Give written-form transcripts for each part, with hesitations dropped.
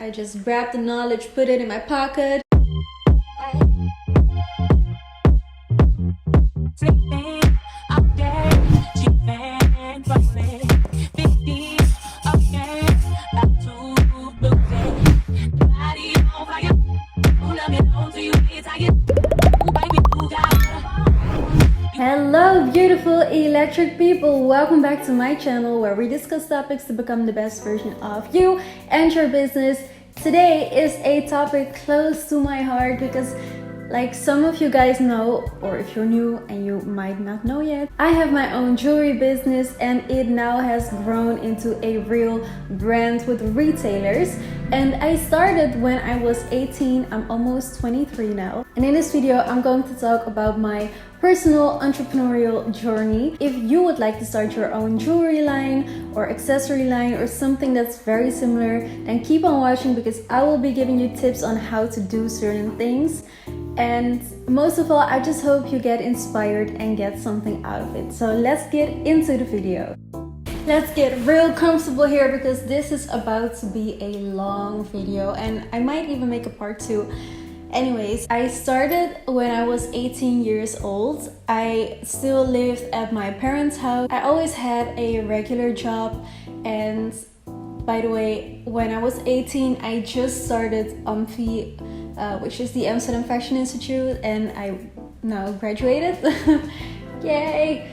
I just grabbed the knowledge, put it in my pocket. Hello beautiful electric people, welcome back to my channel where we discuss topics to become the best version of you and your business. Today is a topic close to my heart because like some of you guys know, or if you're new and you might not know yet, I have my own jewelry business and it now has grown into a real brand with retailers. And I started when I was 18, I'm almost 23 now. And in this video, I'm going to talk about my personal entrepreneurial journey. If you would like to start your own jewelry line or accessory line or something that's very similar, then keep on watching because I will be giving you tips on how to do certain things. And most of all, I just hope you get inspired and get something out of it. So let's get into the video. Let's get real comfortable here because this is about to be a long video and I might even make a part 2. Anyways, I started when I was 18 years old. I still lived at my parents' house. I always had a regular job, and by the way, when I was 18, I just started AMFI, which is the Amsterdam Fashion Institute, and I now graduated. Yay!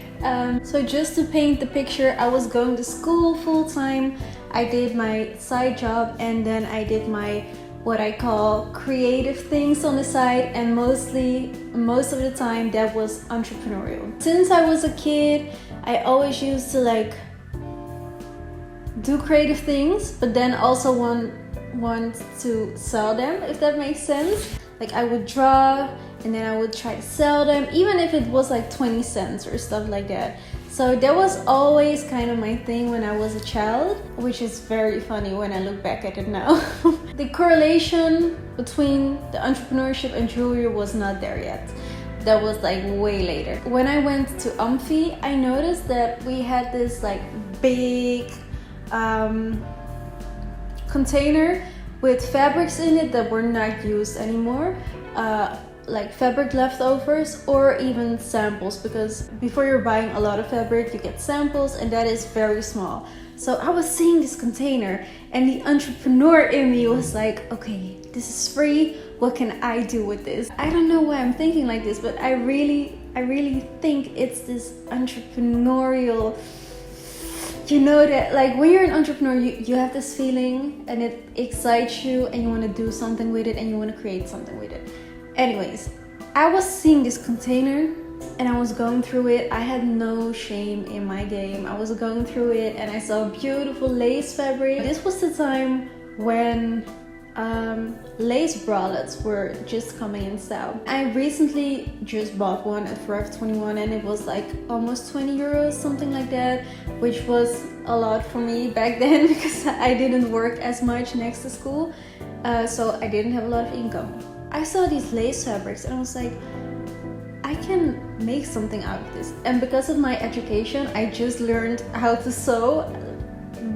So just to paint the picture, I was going to school full-time. I did my side job and then I did my what I call creative things on the side, and most of the time that was entrepreneurial. Since I was a kid, I always used to like do creative things, but then also want to sell them, if that makes sense. Like I would draw and then I would try to sell them, even if it was like 20 cents or stuff like that. So that was always kind of my thing when I was a child, which is very funny when I look back at it now. The correlation between the entrepreneurship and jewelry was not there yet. That was like way later. When I went to AMFI, I noticed that we had this like big container with fabrics in it that were not used anymore. Like fabric leftovers or even samples, because before you're buying a lot of fabric you get samples and that is very small. So I was seeing this container and the entrepreneur in me was like, okay, this is free, what can I do with this? I don't know why I'm thinking like this, but I really think it's this entrepreneurial, you know, that like when you're an entrepreneur you have this feeling and it excites you and you want to do something with it and you want to create something with it. Anyways, I was seeing this container and I was going through it. I had no shame in my game. I was going through it and I saw beautiful lace fabric. This was the time when lace bralettes were just coming in style. I recently just bought one at Forever 21 and it was like almost 20 euros, something like that, which was a lot for me back then because I didn't work as much next to school, so I didn't have a lot of income. I saw these lace fabrics and I was like, I can make something out of this. And because of my education, I just learned how to sew.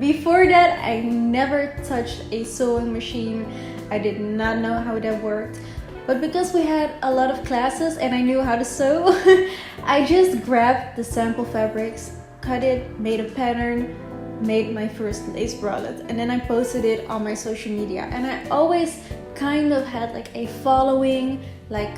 Before that, I never touched a sewing machine. I did not know how that worked. But because we had a lot of classes and I knew how to sew, I just grabbed the sample fabrics, cut it, made a pattern, made my first lace bralette, and then I posted it on my social media. And I always kind of had like a following, like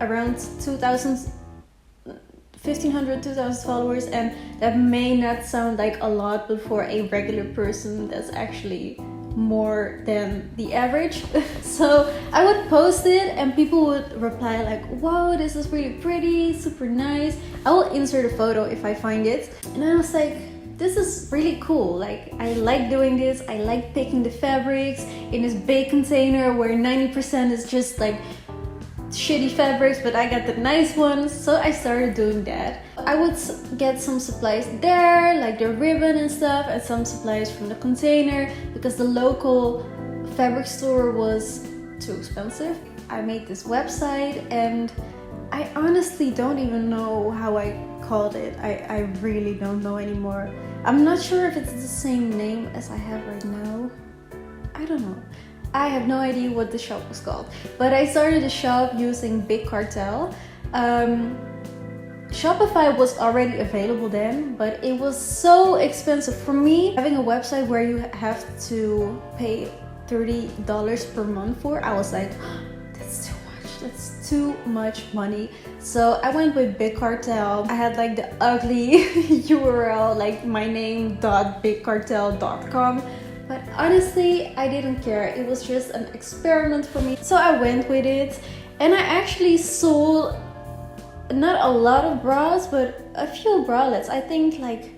around 1500, 2000 followers, and that may not sound like a lot, but for a regular person that's actually more than the average. So I would post it and people would reply like, wow, this is really pretty, super nice. I will insert a photo if I find it. And I was like, this is really cool. Like, I like doing this. I like picking the fabrics in this big container where 90% is just like shitty fabrics, but I got the nice ones. So I started doing that. I would get some supplies there, like the ribbon and stuff, and some supplies from the container because the local fabric store was too expensive. I made this website and I honestly don't even know how I called it. I really don't know anymore. I'm not sure if it's the same name as I have right now. I don't know. I have no idea what the shop was called. But I started the shop using Big Cartel. Shopify was already available then, but it was so expensive for me. Having a website where you have to pay $30 per month for, I was like, that's too much. That's too much money. So I went with Big Cartel. I had like the ugly URL, like my name.bigcartel.com. But honestly, I didn't care. It was just an experiment for me. So I went with it, and I actually sold not a lot of bras, but a few bralettes. I think like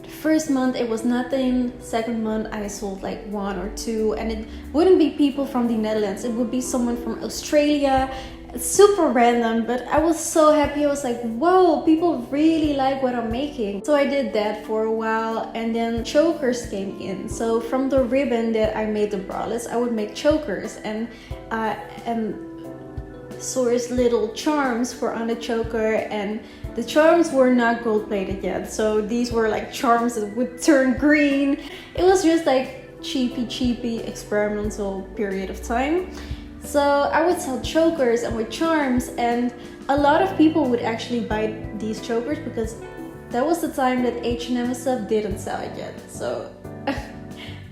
the first month it was nothing. Second month I sold like 1 or 2, and it wouldn't be people from the Netherlands. It would be someone from Australia. Super random, but I was so happy. I was like, whoa, people really like what I'm making. So I did that for a while, and then chokers came in. So from the ribbon that I made the bralettes, I would make chokers and source little charms for on the choker, and the charms were not gold plated yet. So these were like charms that would turn green. It was just like cheapy experimental period of time. So I would sell chokers and with charms, and a lot of people would actually buy these chokers because that was the time that H&M and stuff didn't sell it yet. So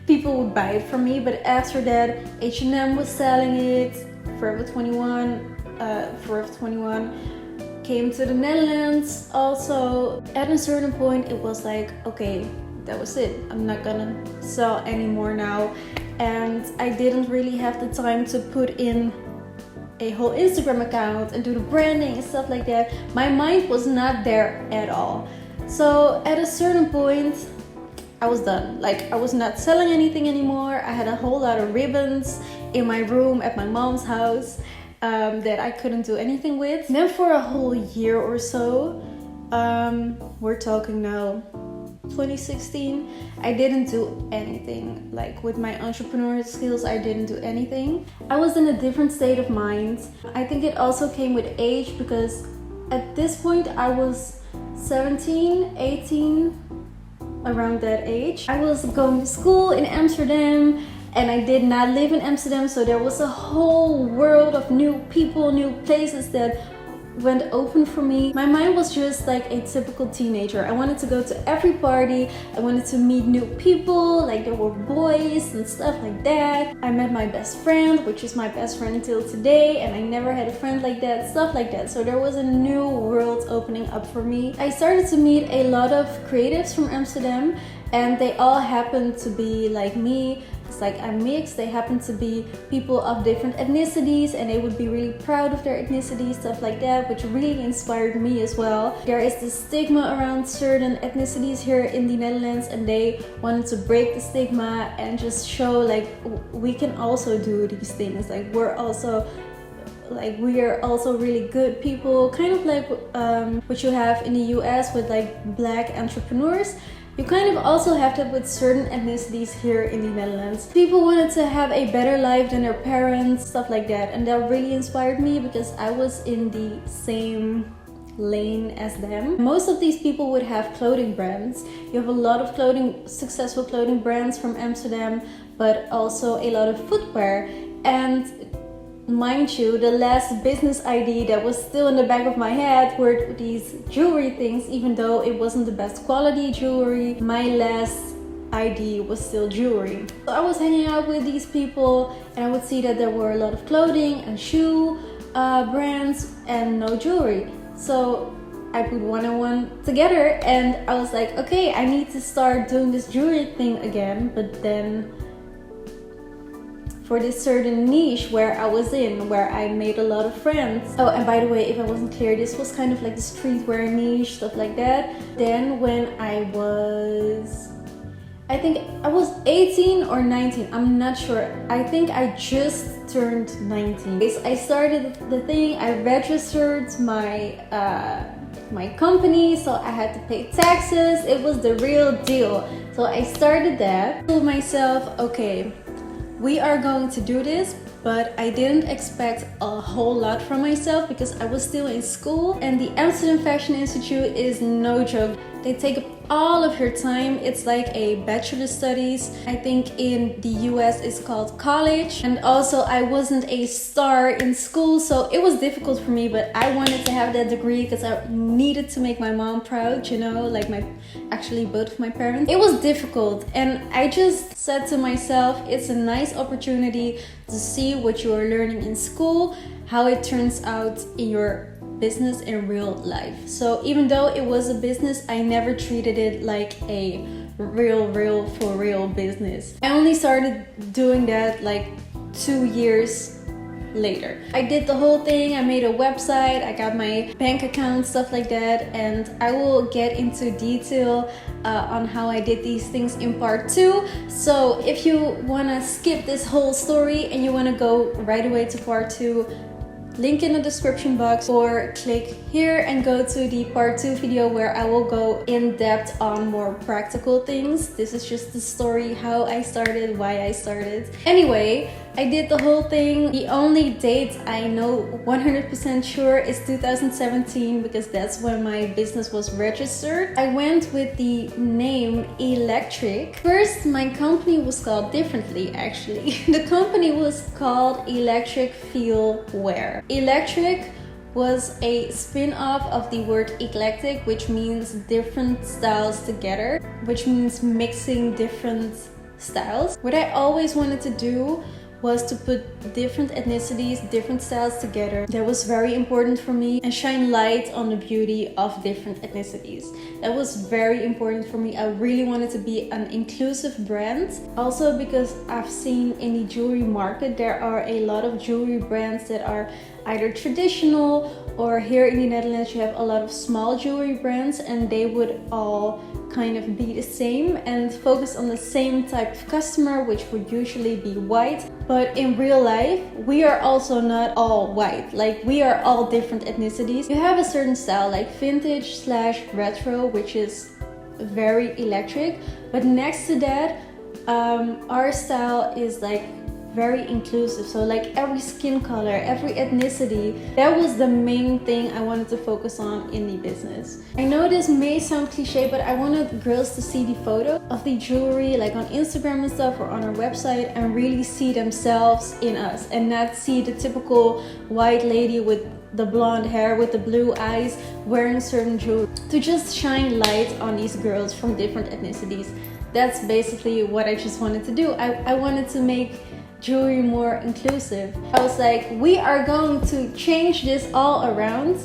people would buy it from me, but after that H&M was selling it, Forever 21 came to the Netherlands also. At a certain point it was like, okay, that was it. I'm not gonna sell anymore now. And I didn't really have the time to put in a whole Instagram account and do the branding and stuff like that. My mind was not there at all. So at a certain point, I was done. Like, I was not selling anything anymore. I had a whole lot of ribbons in my room at my mom's house that I couldn't do anything with. And then for a whole year or so, we're talking now 2016, I didn't do anything. Like with my entrepreneurial skills, I didn't do anything. I was in a different state of mind. I think it also came with age, because at this point I was 17, 18, around that age. I was going to school in Amsterdam, and I did not live in Amsterdam, so there was a whole world of new people, new places that went open for me. My mind was just like a typical teenager. I wanted to go to every party. I wanted to meet new people, like there were boys and stuff like that. I met my best friend, which is my best friend until today, and I never had a friend like that, stuff like that. So there was a new world opening up for me. I started to meet a lot of creatives from Amsterdam, and they all happened to be like me. It's like I'm mixed. They happen to be people of different ethnicities, and they would be really proud of their ethnicity, stuff like that, which really inspired me as well. There is this stigma around certain ethnicities here in the Netherlands, and they wanted to break the stigma and just show like we can also do these things. Like we are also really good people, kind of like what you have in the US with like black entrepreneurs. You kind of also have that with certain ethnicities here in the Netherlands. People wanted to have a better life than their parents, stuff like that. And that really inspired me because I was in the same lane as them. Most of these people would have clothing brands. You have a lot of successful clothing brands from Amsterdam, but also a lot of footwear. And mind you, the last business idea that was still in the back of my head were these jewelry things. Even though it wasn't the best quality jewelry, my last idea was still jewelry. So I was hanging out with these people, and I would see that there were a lot of clothing and shoe brands and no jewelry. So I put one and one together, and I was like, okay, I need to start doing this jewelry thing again, but then for this certain niche where I was in, where I made a lot of friends. Oh, and by the way, if I wasn't clear, this was kind of like the streetwear niche, stuff like that. Then when I think I was 18 or 19, I'm not sure. I think I just turned 19. I started the thing, I registered my company, so I had to pay taxes. It was the real deal. So I started that. I told myself, okay, we are going to do this, but I didn't expect a whole lot from myself because I was still in school, and the Amsterdam Fashion Institute is no joke. They take all of your time. It's like a bachelor studies. I think in the US it's called college. And also I wasn't a star in school, so it was difficult for me, but I wanted to have that degree because I needed to make my mom proud, you know, like actually both of my parents. It was difficult, and I just said to myself, it's a nice opportunity to see what you are learning in school, how it turns out in your business in real life. So even though it was a business, I never treated it like a real for real business. I only started doing that like 2 years later. I did the whole thing. I made a website, I got my bank account, stuff like that, and I will get into detail on how I did these things in part 2. So if you want to skip this whole story and you want to go right away to part 2, link in the description box, or click here and go to the part 2 video where I will go in depth on more practical things. This is just the story, how I started, why I started. Anyway, I did the whole thing. The only date I know 100% sure is 2017, because that's when my business was registered. I went with the name Electric. First, my company was called differently actually. The company was called Electric Feel Wear. Electric was a spin-off of the word eclectic, which means different styles together, which means mixing different styles. What I always wanted to do was to put different ethnicities, different styles together. That was very important for me, and shine light on the beauty of different ethnicities. That was very important for me. I really wanted to be an inclusive brand. Also because I've seen in the jewelry market, there are a lot of jewelry brands that are either traditional, or here in the Netherlands you have a lot of small jewelry brands, and they would all kind of be the same and focus on the same type of customer, which would usually be white. But in real life, we are also not all white. Like, we are all different ethnicities. You have a certain style like vintage / retro, which is very electric, but next to that, our style is like very inclusive. So like every skin color, every ethnicity, that was the main thing I wanted to focus on in the business. I know this may sound cliche, but I wanted girls to see the photo of the jewelry like on Instagram and stuff, or on our website, and really see themselves in us, and not see the typical white lady with the blonde hair with the blue eyes wearing certain jewelry. To just shine light on these girls from different ethnicities. That's basically what I just wanted to do. I wanted to make jewelry more inclusive. I was like, we are going to change this all around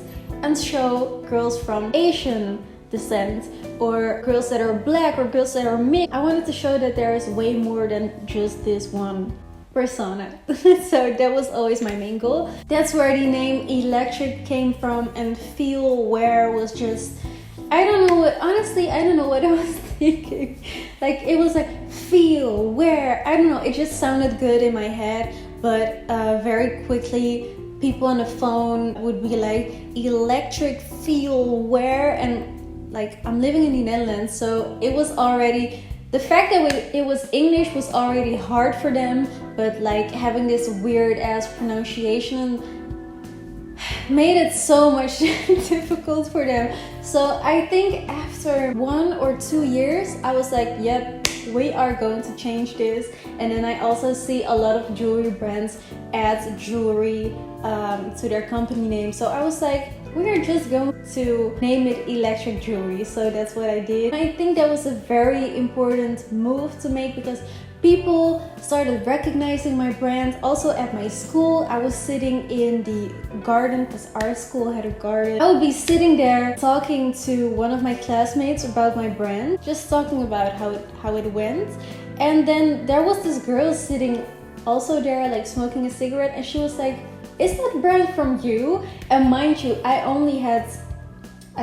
and show girls from Asian descent, or girls that are black, or girls that are mixed. I wanted to show that there is way more than just this one persona. So that was always my main goal. That's where the name Electric came from, and Feel Wear was just, I don't know what I was thinking. Like, it was like feel, wear, I don't know, it just sounded good in my head. But very quickly people on the phone would be like, Electric Feel Wear, and like, I'm living in the Netherlands, so it was already, the fact that it was English was already hard for them, but like having this weird ass pronunciation made it so much difficult for them. So I think after 1 or 2 years, I was like, yep, we are going to change this. And then I also see a lot of jewelry brands add jewelry to their company name. So I was like, we're just going to name it Electric Jewelry. So that's what I did. I think that was a very important move to make, because people started recognizing my brand. Also at my school, I was sitting in the garden, because our school had a garden. I would be sitting there talking to one of my classmates about my brand, just talking about how it went. And then there was this girl sitting also there, like smoking a cigarette, and she was like, is that brand from you? And mind you, I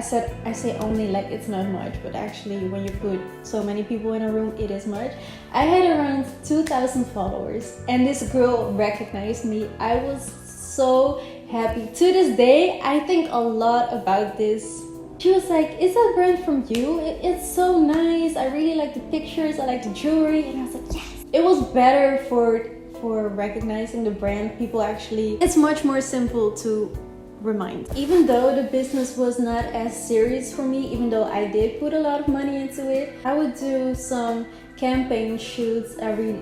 say only like it's not much, but actually when you put so many people in a room, it is much. I had around 2,000 followers, and this girl recognized me. I was so happy. To this day, I think a lot about this. She was like, is that brand from you? It's so nice. I really like the pictures. I like the jewelry. And I was like, yes. It was better for recognizing the brand. People actually, it's much more simple to remind. Even though the business was not as serious for me, even though I did put a lot of money into it, I would do some campaign shoots every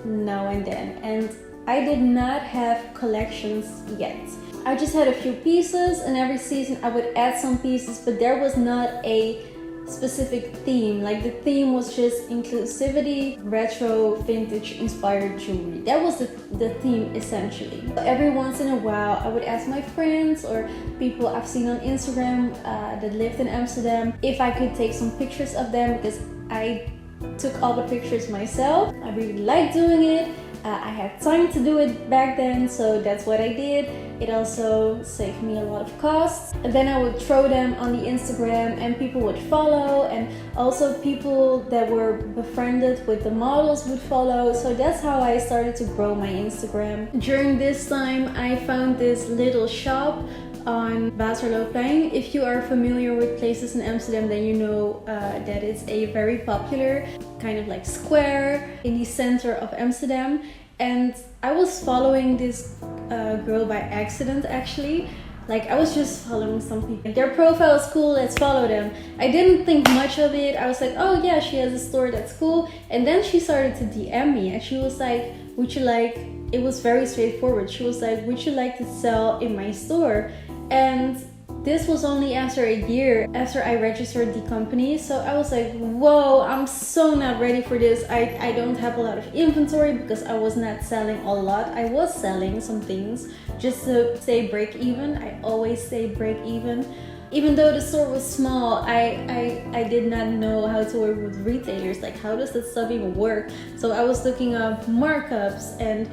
now and then, and I did not have collections yet. I just had a few pieces, and every season I would add some pieces, but there was not a specific theme. Like the theme was just inclusivity, retro, vintage inspired jewelry. That was the theme essentially. Every once in a while I would ask my friends or people I've seen on Instagram that lived in Amsterdam if I could take some pictures of them, because I took all the pictures myself. I really liked doing it. I had time to do it back then, so that's what I did. It also saved me a lot of costs. And then I would throw them on the Instagram and people would follow, and also people that were befriended with the models would follow. So that's how I started to grow my Instagram. During this time I found this little shop on Waterlooplein. If you are familiar with places in Amsterdam, then you know that it's a very popular kind of like square in the center of Amsterdam. And I was following this girl by accident actually. Like I was just following some people. Their profile is cool, let's follow them. I didn't think much of it. I was like, oh yeah, she has a store, that's cool. And then she started to DM me and she was like, would you like, it was very straightforward. She was like, would you like to sell in my store? And this was only after a year after I registered the company. So I was like, whoa, I'm so not ready for this. I don't have a lot of inventory because I was not selling a lot. I was selling some things just to stay break even. I always stay break even. Even though the store was small, I did not know how to work with retailers. Like, how does that stuff even work? So I was looking up markups and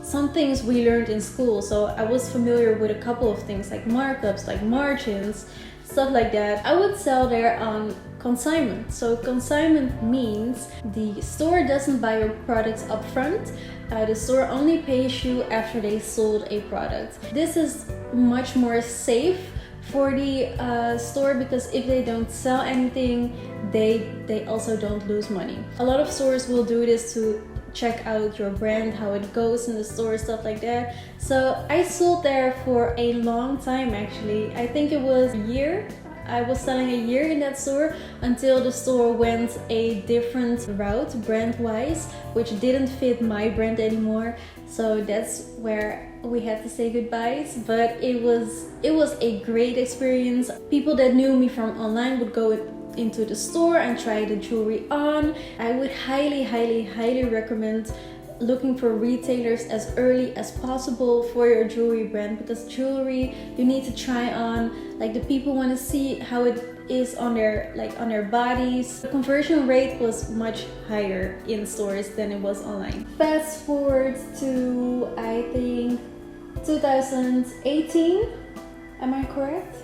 some things we learned in school. So I was familiar with a couple of things like markups, like margins, stuff like that. I would sell there on consignment. So consignment means the store doesn't buy your products up front. The store only pays you after they sold a product. This is much more safe for the store, because if they don't sell anything, they also don't lose money. A lot of stores will do this to check out your brand, how it goes in the store, stuff like that. So I sold there for a long time actually. I think it was a year. I was selling a year in that store until the store went a different route brand-wise, which didn't fit my brand anymore. So that's where we had to say goodbyes. But it was a great experience. People that knew me from online would go into the store and try the jewelry on. I would highly recommend looking for retailers as early as possible for your jewelry brand, because jewelry you need to try on. Like, the people want to see how it is on their bodies. The conversion rate was much higher in stores than it was online. Fast forward to, I think, 2018. Am I correct?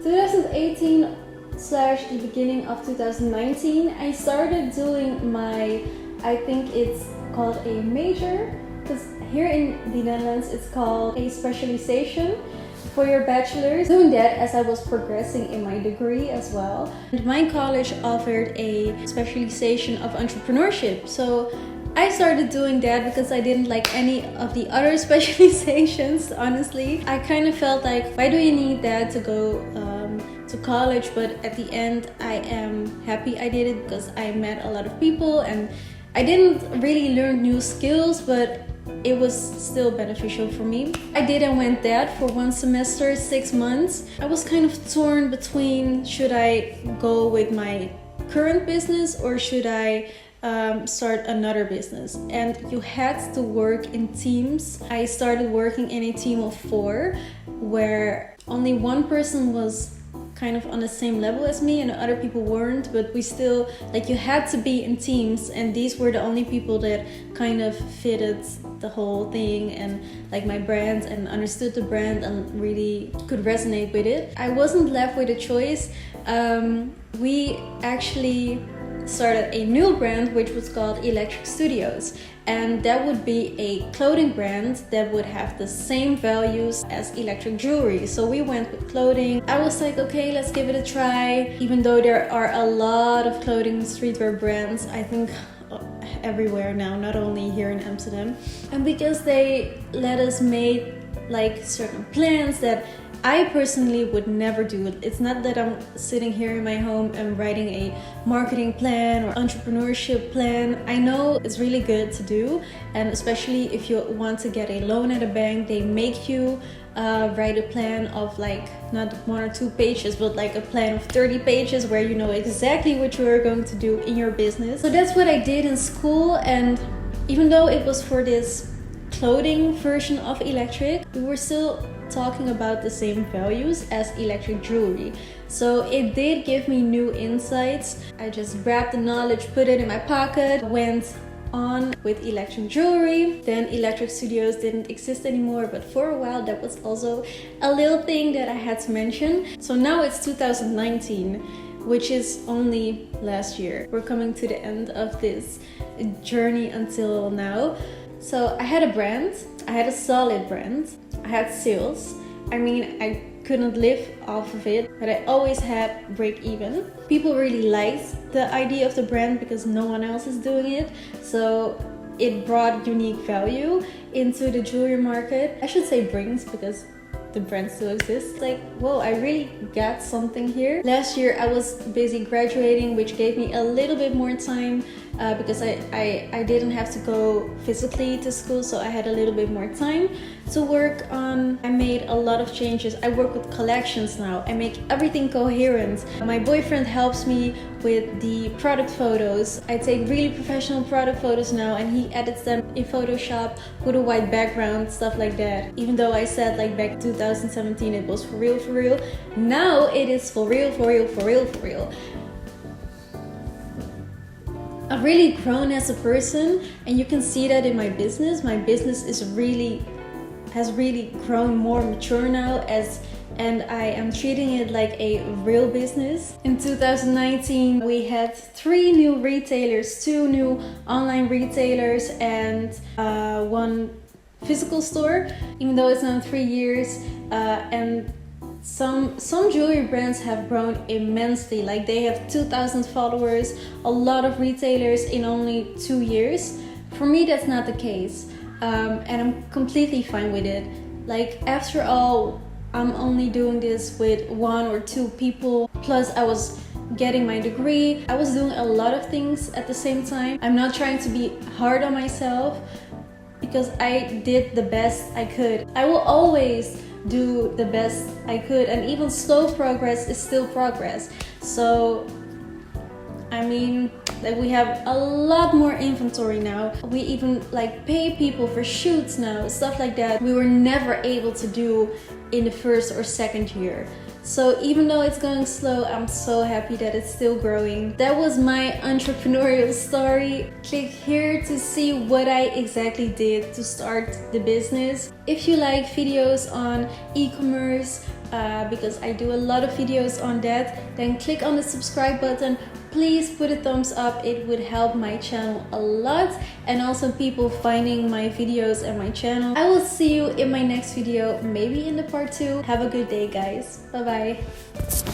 2018 / the beginning of 2019, I started doing my, I think it's called a major, because here in the Netherlands it's called a specialization for your bachelor's. Doing that as I was progressing in my degree as well. And my college offered a specialization of entrepreneurship, so I started doing that because I didn't like any of the other specializations, honestly. I kind of felt like, why do you need that to go to college? But at the end I am happy I did it, because I met a lot of people and I didn't really learn new skills, but it was still beneficial for me. I did and went that for 1 semester, 6 months. I was kind of torn between, should I go with my current business or should I start another business? And you had to work in teams. I started working in a team of 4 where only one person was kind of on the same level as me and other people weren't, but we still, like, you had to be in teams, and these were the only people that kind of fitted the whole thing and like my brand and understood the brand and really could resonate with it. I wasn't left with a choice. We actually started a new brand which was called Electric Studios, and that would be a clothing brand that would have the same values as electric jewelry. So we went with clothing. I was like, okay, let's give it a try. Even though there are a lot of clothing streetwear brands, I think everywhere now, not only here in Amsterdam. And because they let us make like certain plans that I personally would never do. It's not that I'm sitting here in my home and writing a marketing plan or entrepreneurship plan. I know it's really good to do, and especially if you want to get a loan at a bank, they make you write a plan of like not 1 or 2 pages, but like a plan of 30 pages where you know exactly what you are going to do in your business. So that's what I did in school, and even though it was for this clothing version of electric, we were still talking about the same values as electric jewelry. So it did give me new insights. I just grabbed the knowledge, put it in my pocket, went on with electric jewelry. Then electric studios didn't exist anymore, but for a while that was also a little thing that I had to mention. So now it's 2019, which is only last year. We're coming to the end of this journey until now. So I had a brand, I had a solid brand, I had sales. I mean, I couldn't live off of it, but I always had break even. People really liked the idea of the brand because no one else is doing it. So it brought unique value into the jewelry market. I should say brings, because the brand still exists. Like, whoa, I really got something here. Last year I was busy graduating, which gave me a little bit more time because I didn't have to go physically to school, so I had a little bit more time to work on. I made a lot of changes. I work with collections now. I make everything coherent. My boyfriend helps me with the product photos. I take really professional product photos now, and he edits them in Photoshop with a white background, stuff like that. Even though I said like back 2017 it was for real, now it is for real. I've really grown as a person, and you can see that in my business. My business has really grown more mature now, and I am treating it like a real business. In 2019 we had 3 new retailers, 2 new online retailers, and 1 physical store, even though it's now 3 years. And some jewelry brands have grown immensely, like they have 2,000 followers, a lot of retailers in only 2 years. For me that's not the case, and I'm completely fine with it. Like, after all, I'm only doing this with 1 or 2 people, plus I was getting my degree. I was doing a lot of things at the same time. I'm not trying to be hard on myself because I did the best I could. I will always do the best I could, and even slow progress is still progress. So I mean, like, we have a lot more inventory now. We even like pay people for shoots now, stuff like that we were never able to do in the first or second year. So even though it's going slow, I'm so happy that it's still growing. That was my entrepreneurial story. Click here to see what I exactly did to start the business. If you like videos on e-commerce, because I do a lot of videos on that, then click on the subscribe button. Please put a thumbs up, it would help my channel a lot, and also people finding my videos and my channel. I will see you in my next video, maybe in the part 2. Have a good day, guys. Bye bye.